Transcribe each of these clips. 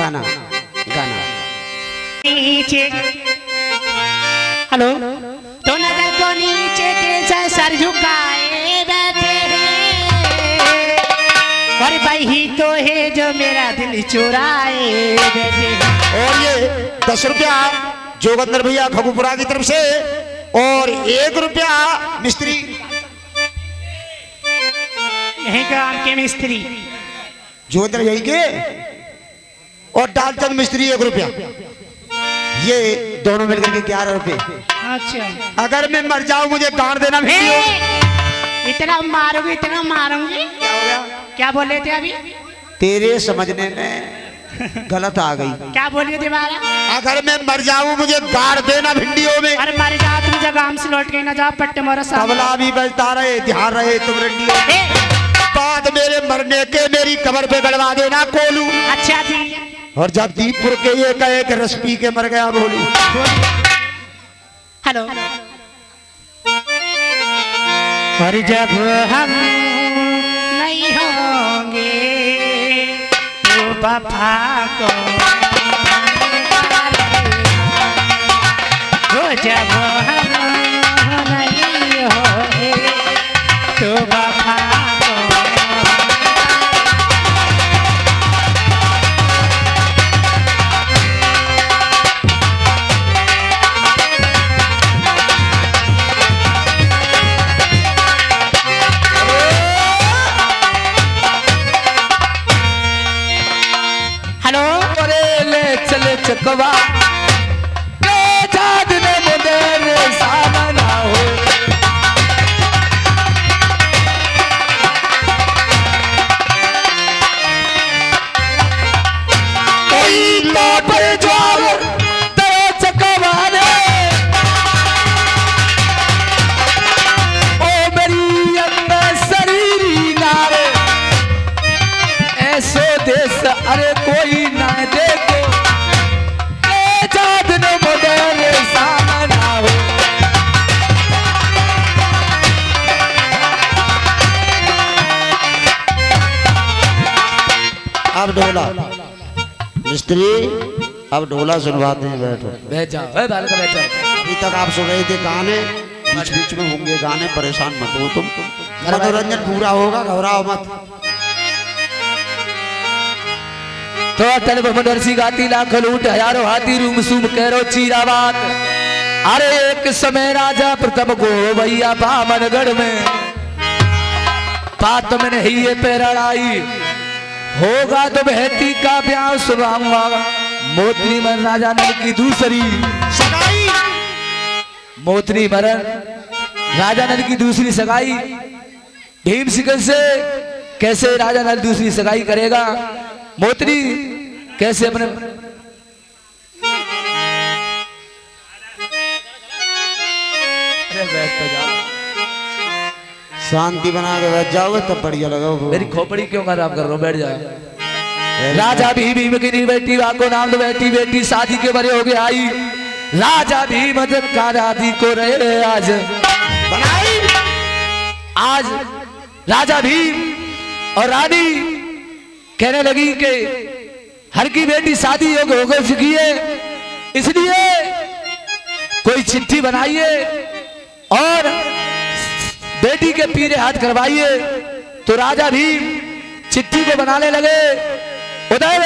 गाना गाना। नीचे हेलो तो नजर को नीचे के सर झुकाए बैठे हैं और वही तो है जो मेरा दिल चुराए बैठे हैं। और ये 10 रुपया जोगंदर भैया खबूपुरा की तरफ से और 1 रुपया मिस्त्री यही का आपके मिस्त्री जोगंदर यही के और डालचंद मिस्त्री 1 रुपया। ये दोनों मिलकर के 11 रुपए। अच्छा अगर मैं मर जाऊं मुझे गांड देना भी इतना मारूंगी इतना मारूंगी। क्या हो गया? क्या बोल रहे थे अभी? तेरे समझने में गलत आ गई। क्या बोलिए दोबारा? अगर मैं मर जाऊं मुझे गाड़ देना भिंडियों में। अरे मर जा तुम जगह से लौट के ना जाओ पट्टे मोरा तबला भी बजता रहे ध्यान रहे तुम रंडियों में। बाद मेरे मरने के मेरी कब्र पे गड़वा देना कोलू। अच्छा जी। और जब दीपपुर के ये कहे कि रस पी के मर गया बोलू। हेलो और जब हम नहीं होंगे तो वफा को जब हम नहीं होंगे तो वफा चकवा के जाद ने मुदेर सामना हो कोई तो पर जोर तेरे चकवा ने ओ मेरी अंदर शरीरी नारे ऐसो देश अरे कोई ना देखो अब ढोला मिस्त्री अब ढोला सुनवाते हैं। बैठो बैठ जाओ बैठ जाओ। अभी तक आप सुन रहे थे गाने बीच बीच में होंगे गाने परेशान मत हो तुम। मनोरंजन पूरा होगा घबराओ मत। तो तन मनर्सी गाती लाख लूट हजारों हाथी रूम सूम करो चीरावात। अरे एक समय राजा प्रथम को भैया बामनगढ़ में पात में ही ये पैराई होगा तो बहती का ब्याह सुनाऊंगा। मोतरी मरण राजा नल की दूसरी सगाई। मोतरी मरण राजा नल की दूसरी सगाई। भीम सिकंद से कैसे राजा नल दूसरी सगाई करेगा। मोतरी कैसे अपने शांति बना के बैठ जाओगे तब बढ़िया लगा। मेरी खोपड़ी क्यों खराब कर रहे हो? बैठ जाओ। राजा भीम की बेटी वाको नाम तो बेटी बेटी शादी के बड़े हो गए आई। राजा भीम का राधी को रहे आज बनाई। आज राजा भीम और रानी कहने लगी कि हर की बेटी शादी हो गई चुकी है इसलिए कोई चिट्ठी बनाइए और बेटी के पीरे हाथ करवाइए। तो राजा भीम चिट्ठी को बनाने लगे। उधर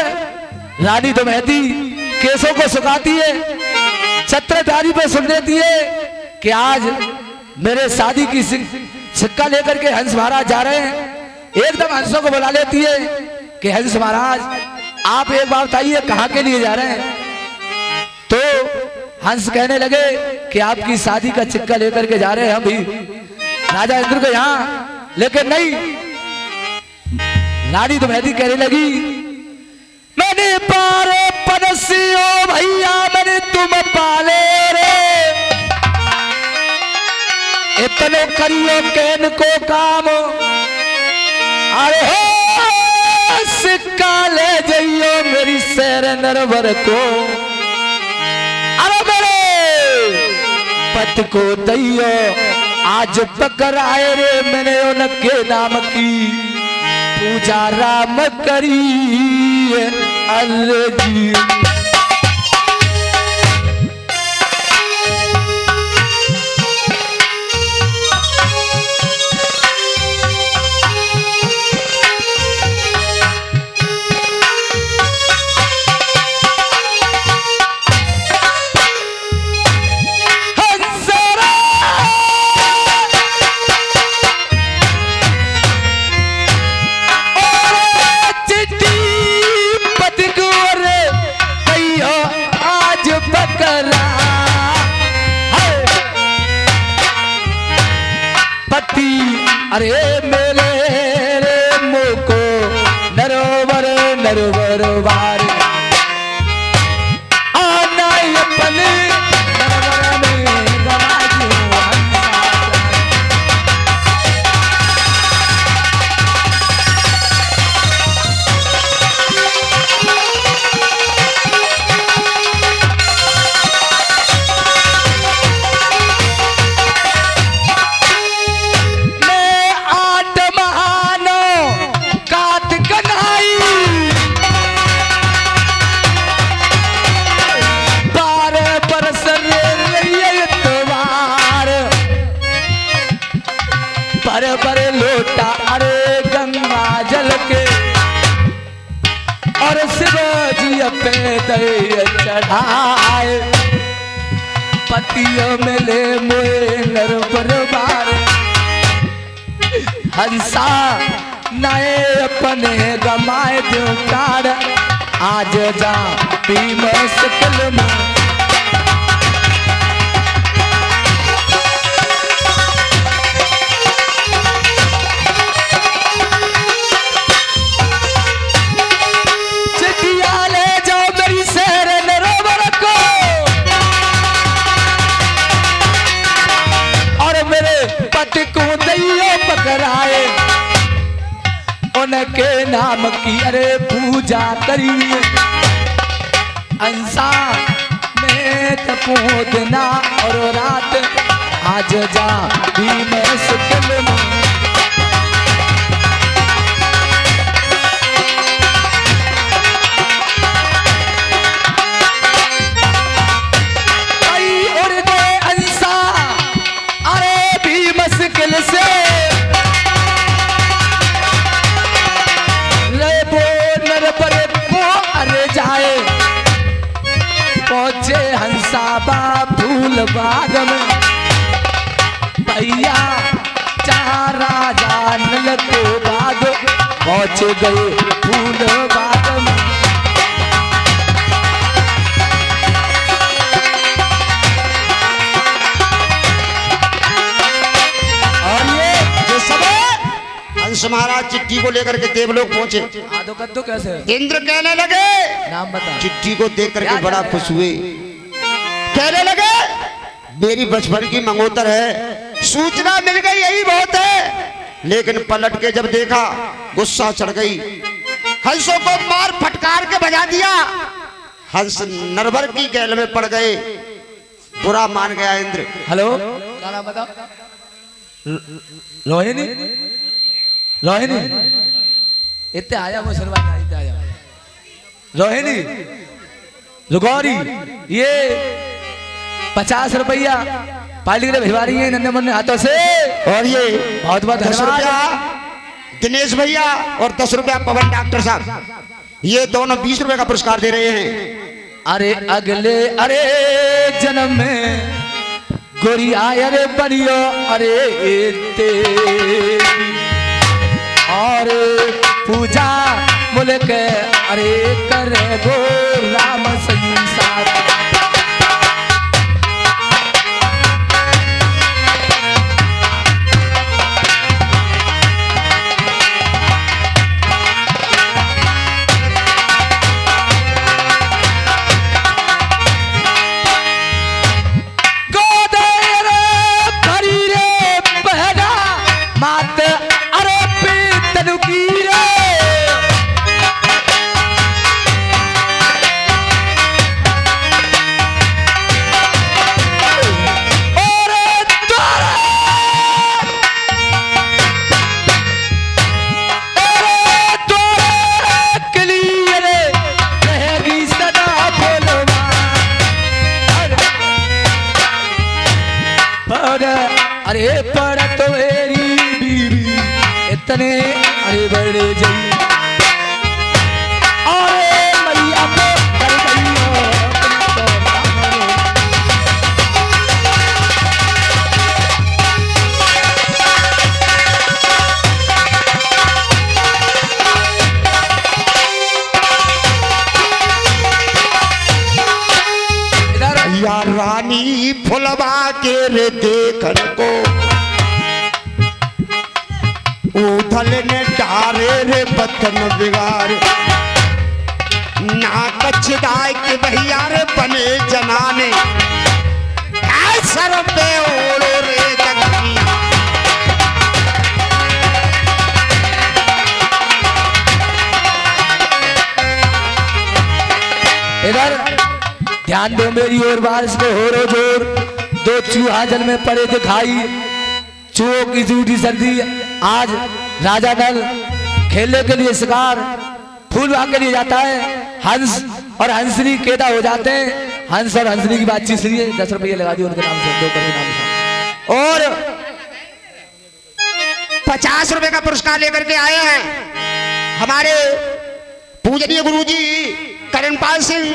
रानी तो महती केसों को सुखाती है छत्रधारी पे सुन देती है कि आज मेरे शादी की सिक्का लेकर के हंस महाराज जा रहे हैं। एकदम हंसों को बुला लेती है कि हंस महाराज आप एक बार बताइए कहाँ के लिए जा रहे हैं। तो हंस कहने लगे कि आपकी शादी का सिक्का लेकर के जा रहे हैं हम भी राजा इंद्र को यहाँ। लेकिन नहीं, रानी तो मेहदी कहने लगी मैंने पारे पनसियो भैया मैंने तुम पाले रे इतने करियो कैन को काम। अरे हो सिक्का ले जाइयो मेरी शेर नरवर को। अरे मेरे पत को दैयो आज पकड़ाए रे मैंने उनके नाम की पूजा राम करी। अरे जी अरे मेरे रे मुको नरोवर नरोवर वार आना अपने नरोवर में गवाजू बड़े लोटा अरे गंगा जल के और शिव जी पे दे चढ़ाए पतियों में ले मोए नर बरबार हंसा नए अपने गमाए दो कार आज जा भीम सकल में को दैयो पकड़ाए उनके नाम की अरे पूजा करिए अंसा में तपोदना और रात आज जा भीम सकल में से लेबो नर पर को अरे जाए पहुंचे हंसाबा फूल बाग में भैया चार राजा नल को बाग पहुंच गए फूल बाग में महाराज चिट्ठी को लेकर के देवलोक पहुंचे। आदो कद्दू कैसे इंद्र कहने लगे नाम बता चिट्ठी को देख करके बड़ा खुश हुए कहने लगे मेरी बचपन की मंगोतर है सूचना मिल गई यही बहुत है लेकिन पलट के जब देखा गुस्सा चढ़ गई हंसों को मार फटकार के बजा दिया हंस नरवर की गैल में पड़ गए बुरा मान गया इंद्र। हेलो क्या नाम बताओ रोहिणी रोहिणी इतने आया मुसलमान इतने आया रोहिणी रुगौरी ये 50 रुपया पार्टी के भिजवा रही है नन्हे मुन्ने हाथों से और ये बहुत बहुत 10 रुपया दिनेश भैया और 10 रुपया पवन डॉक्टर साहब ये दोनों 20 रुपए का पुरस्कार दे रहे हैं। अरे अगले अरे जन्म में गोरी आयर बनियो अरे और पूजा मुल्क अरे कर गो राम संसार अरे पड़त मेरी बीवी इतने अरे बड़े जई अरे मैया को कर गई हो या रानी फुलवा के रे देखन को उथल ने डारे रे बतन बिगाड़ ना कछदाय के भैया रे बने जनाने सर पे ओढ़ो रे जगनी इधर ध्यान दो मेरी ओर बारिश को हो रो जोर दो चूहा जल में पड़े दिखाई चूहों की झूठी सर्दी आज राजा नल खेलने के लिए शिकार फूल भाग के लिए जाता है हंस और हंसनी कैदा हो जाते हैं हंस और हंसनी की बातचीत सुनिए 10 रुपये लगा दिए उनके नाम से 2 के नाम से और 50 रुपए का पुरस्कार लेकर के आए हैं हमारे पूजनीय गुरुजी करणपाल सिंह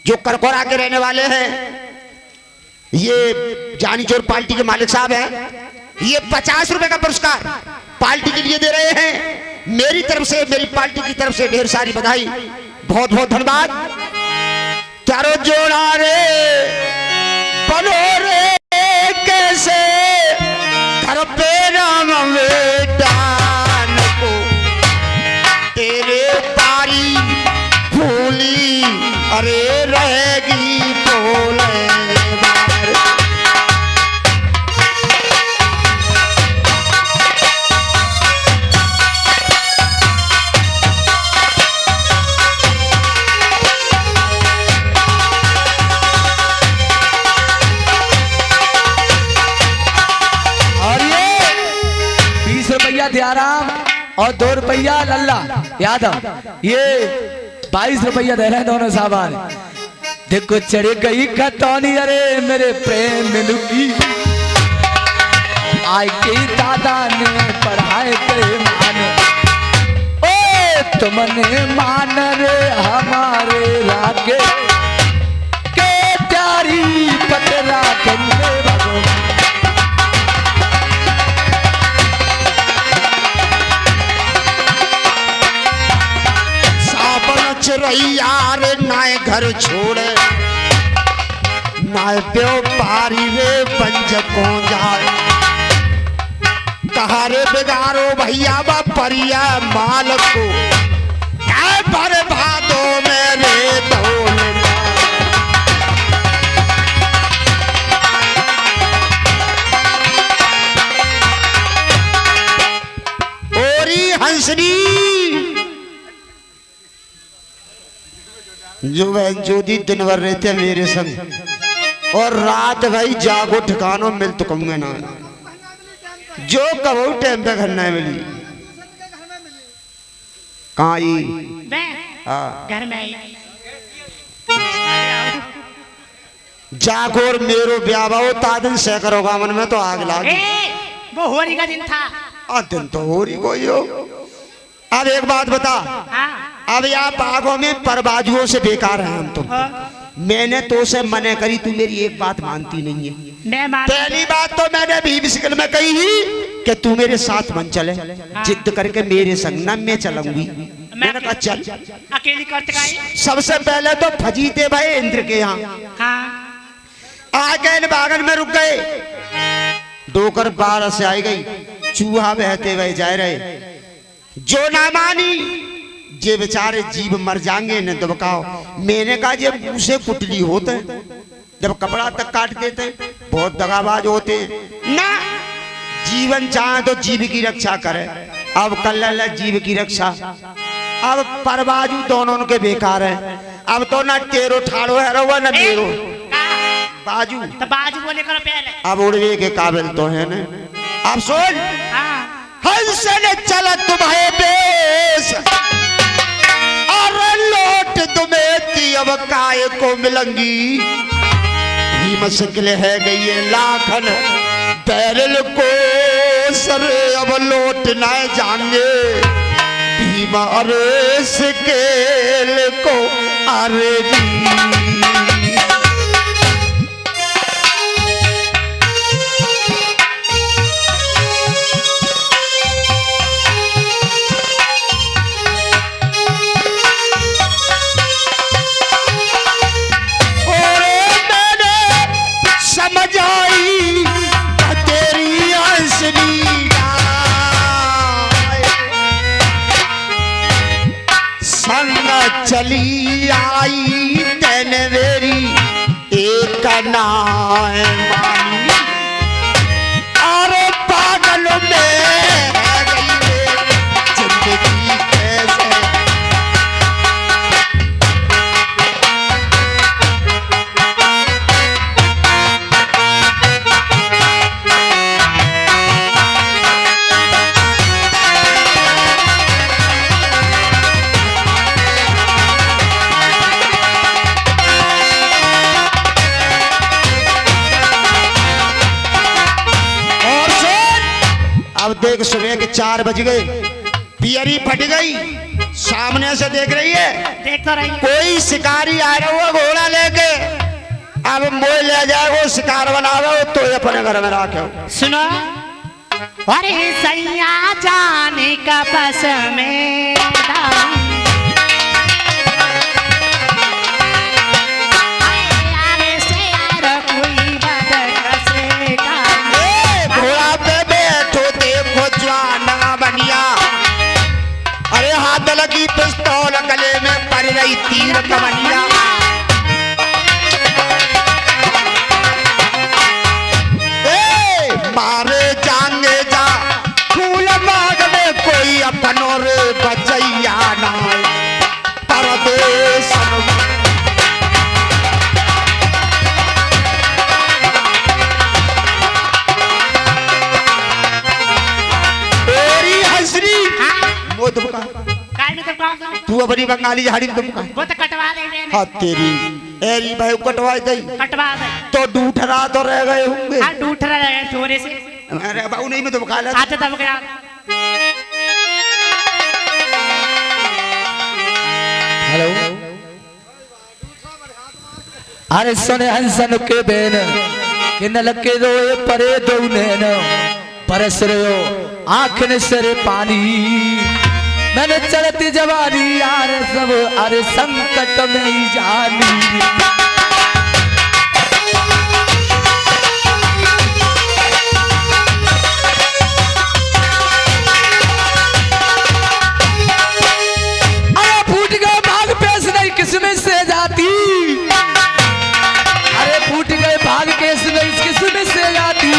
जो करकोरा के रहने वाले हैं ये जानी चोर पार्टी के मालिक साहब हैं ये 50 रुपए का पुरस्कार पार्टी के लिए दे रहे हैं मेरी तरफ से मेरी पार्टी की तरफ से ढेर सारी बधाई बहुत बहुत धन्यवाद चारों जोड़ा रे बनो रे कैसे घर पे राम बेटान को तेरे तारी फूली अरे रहेगी बोले दयाराम और 2 रुपया लल्ला यादव ये 22 रुपया दे रहे हैं दोनों साहबान देखो चढ़े गई खतौनी अरे मेरे प्रेम मिलूगी आई के दादा ने पढ़ाए प्रेमान ओ तुमने मान रे हमारे लागे के प्यारी पतरा करने भगवान यार नाय घर छोड़े नाय व्यापारी रे पंच को जाए कहा रे बेगारो भैया बा परिया माल को क्या भर भादो मेरे धोने ओरी हंसनी जो बहन जोधी दिन भर रहते हैं मेरे संग और रात भाई जागो ठिकानो मिल तो कहूंगे ना जो कहो टाइम पे घर ना मिली कहाँ घर में जागो और मेरो ब्याह हो तादन से करोगा मन में तो आग लागी वो होली का दिन था दिन तो होली कोई हो अब एक बात बता अब यहाँ बागों में परबाजुओं से बेकार है हम तुम मैंने तो से मने करी तू मेरी एक बात मानती नहीं है पहली बात तो मैंने भी मुश्किल में कही ही कि तू मेरे साथ मन चले जिद करके मेरे संग न मैं चलूंगी मैंने कहा चल अकेली करते सबसे पहले तो फजीते भाई इंद्र के यहाँ आगे बागन में रुक गए डोकर 12 से आई गई चूहा बहते हुए जा रहे जो ना मानी जे बेचारे जीव मर जाएंगे न दबकाओ मैंने कहा जब मुंह से कुटली होते जब कपड़ा तक काट देते बहुत दगाबाज होते ना जीवन चाहे तो जीव की रक्षा करे अब कल जीव की रक्षा अब परबाजू दोनों के बेकार है अब तो ना टेरो ठाड़ो है रहो ना मेरो बाजू तो बाजू बोले करो पहले अब उड़वे के काबिल तो है ना अब सुन हंस ने चला तुम्हारे बेस और लौट तुम्हें अब काय को मिलंगी मुश्किल है गई लाखन बैरल को सर अब लौट न जाएंगे, बीमार स्केल को अरे जी। चली आई तेने मेरी एक नाम मानी, अरे पागल में गई जिंदगी कैसे। अब देख सुबह के 4 बज गए, पियरी फट गई, सामने से देख रही है, देख तो रही है। कोई शिकारी आ रहा हुआ घोड़ा लेके, अब मोह ले जाएगा शिकार बनावे तो अपने घर में रखे। सुनो, अरे सैया जाने का बस में लगी पिस्तौल गले में पड़ रही तीर कमनिया, मारे जाएंगे जा फूल बाग में कोई अपनों रे बचैया ना परदेश। तेरी हंसरी वो तू अपनी बंगाली झाड़ी में वो तो कटवा दे। हाँ तेरी एरी भाई कटवा दे, कटवा दे तो डूठरा तो रह गए होंगे। हाँ डूठरा रह गए थोड़े से। अरे बाबू नहीं मैं तो बका लेता। अच्छा तब क्या। हेलो, अरे सुने हंसन के बेन कि न लगे रोए परे दो नैन परस रहो आँख ने सरे पानी, मैंने चलती जवानी यार सब अरे संकट में ही जानी। अरे फूट गए भाग पेश नहीं किस्मत से जाती, अरे फूट गए भाग केस नहीं किस्मत से जाती,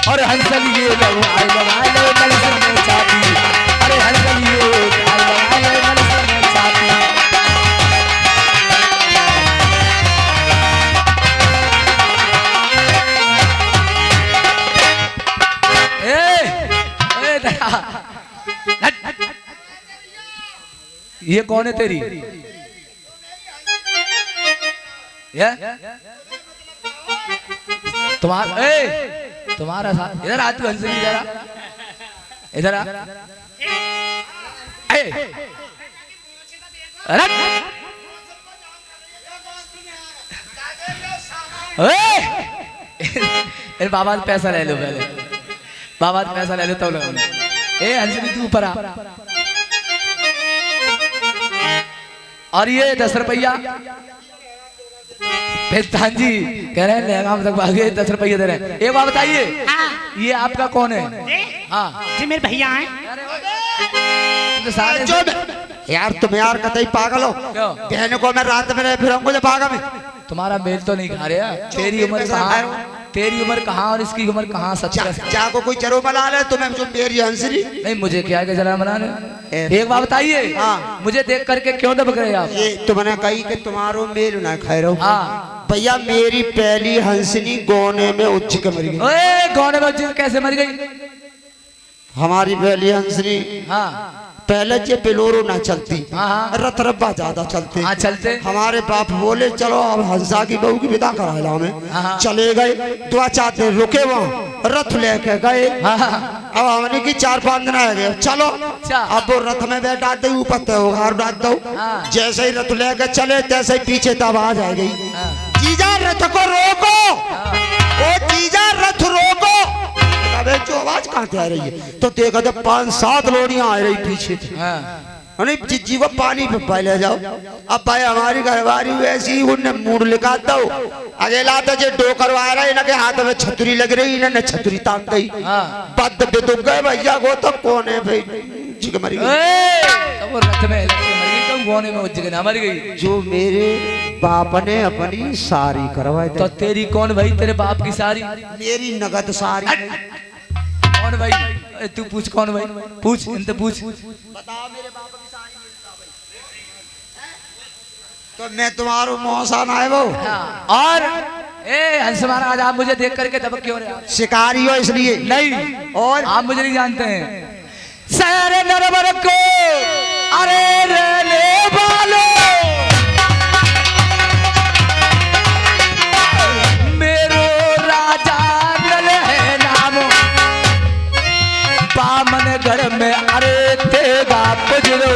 और हंसल ये लगाए लगाए लगाए चाहती, अरे हंसल ये लगाए लगाए चाहती। ये कौन है तेरी? ये तुम्हारा साथ इधर आ, तू हंसनी इधर आ, इधर आ। अरे बाबा पैसा ले लो पहले, बाबा पैसा ले लो तो लो। ए हंसनी तू ऊपर आ। और ये 10 रुपया पेस्तान जी कह रहे हैं लहंगा तक भागे 10 रुपये दे रहे हैं। एक बात बताइए, ये आपका कौन है? हाँ जी मेरे भैया हैं। तो सारे यार तुम यार कतई पागल हो, कहने को मैं रात में फिर हमको जब भागा में तुम्हारा मेल तो नहीं खा रहे। तेरी उम्र कहाँ, तेरी उम्र कहाँ और इसकी उम्र कहाँ? 70 को कोई चरो बना ले तुम्हें जो मेरी हंसरी नहीं, मुझे क्या के जरा बना ले। एक बात बताइए, हाँ। मुझे देख करके क्यों दबक रहे आप? ये तुमने कही कि तुम्हारो मेल ना खाए रहो। हाँ भैया मेरी पहली हंसनी गोने में उच्च के मर गई। ओए गोने में उच्च कैसे मर गई? हमारी पहली हंसनी हाँ पहले ये बेलोरो ना चलती, हाँ। रथ रब्बा ज्यादा चलते। हाँ चलते। हमारे बाप बोले चलो अब हंसा की बहू की विदा करा हमें। हाँ। चले गए, 2-4 दिन रुके वहाँ, रथ लेके गए। हाँ। अब हमने की 4-5 दिन आ गए, चलो अब वो रथ में बैठा दे, ऊपर त्योहार डाल दो। हाँ। जैसे ही रथ लेके चले तैसे ही पीछे तब आवाज आ गई, हाँ। जीजा रथ को रोको, ओ जीजा रथ रोको। अबे जो आवाज कहाँ से आ रही है, तो देखा तो 5-7 लोडियां आ रही पीछे से। अरे जीजी को पानी पे पहले जाओ। अब भाई हमारी घरवारी वैसी ही उन्हें मूड लिखा दो, अगेला तो जो डो करवा रहा है, इनके हाथ में छतरी लग रही, इन्हें छतरी तान गई। बद बेदुक गए भैया को, तो कौन है भाई जिग मरी गई। तो वो रथ में लग के मर गई, तो गोने में उज्जग ना मर गई। जो मेरे बाप ने अपनी सारी करवाई, तो तेरी कौन भाई, तेरे बाप की सारी? मेरी नगद सारी। कौन भाई? तू पूछ कौन भाई, पूछ इनसे पूछ। बताओ मेरे बाप की सारी तो मैं तुम्हारो मौसा ना है वो। और ए हंस महाराज, आप मुझे देख करके दबक क्यों रहे? शिकारी हो इसलिए नहीं, और आप मुझे नहीं जानते हैं। सारे नरवर को अरे रहने वालो, मेरो राजा नल है नाम, बामनगढ़ में अरे तेगा पुजरो,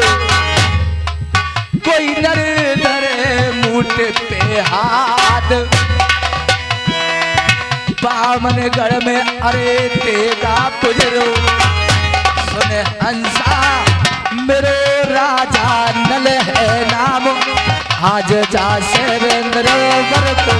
कोई नर धरे मुठ पे हाथ, बामनगढ़ में अरे तेगा पुजरो, सुने हंसा मेरो राजा नल है नाम, आज जा से नरवर को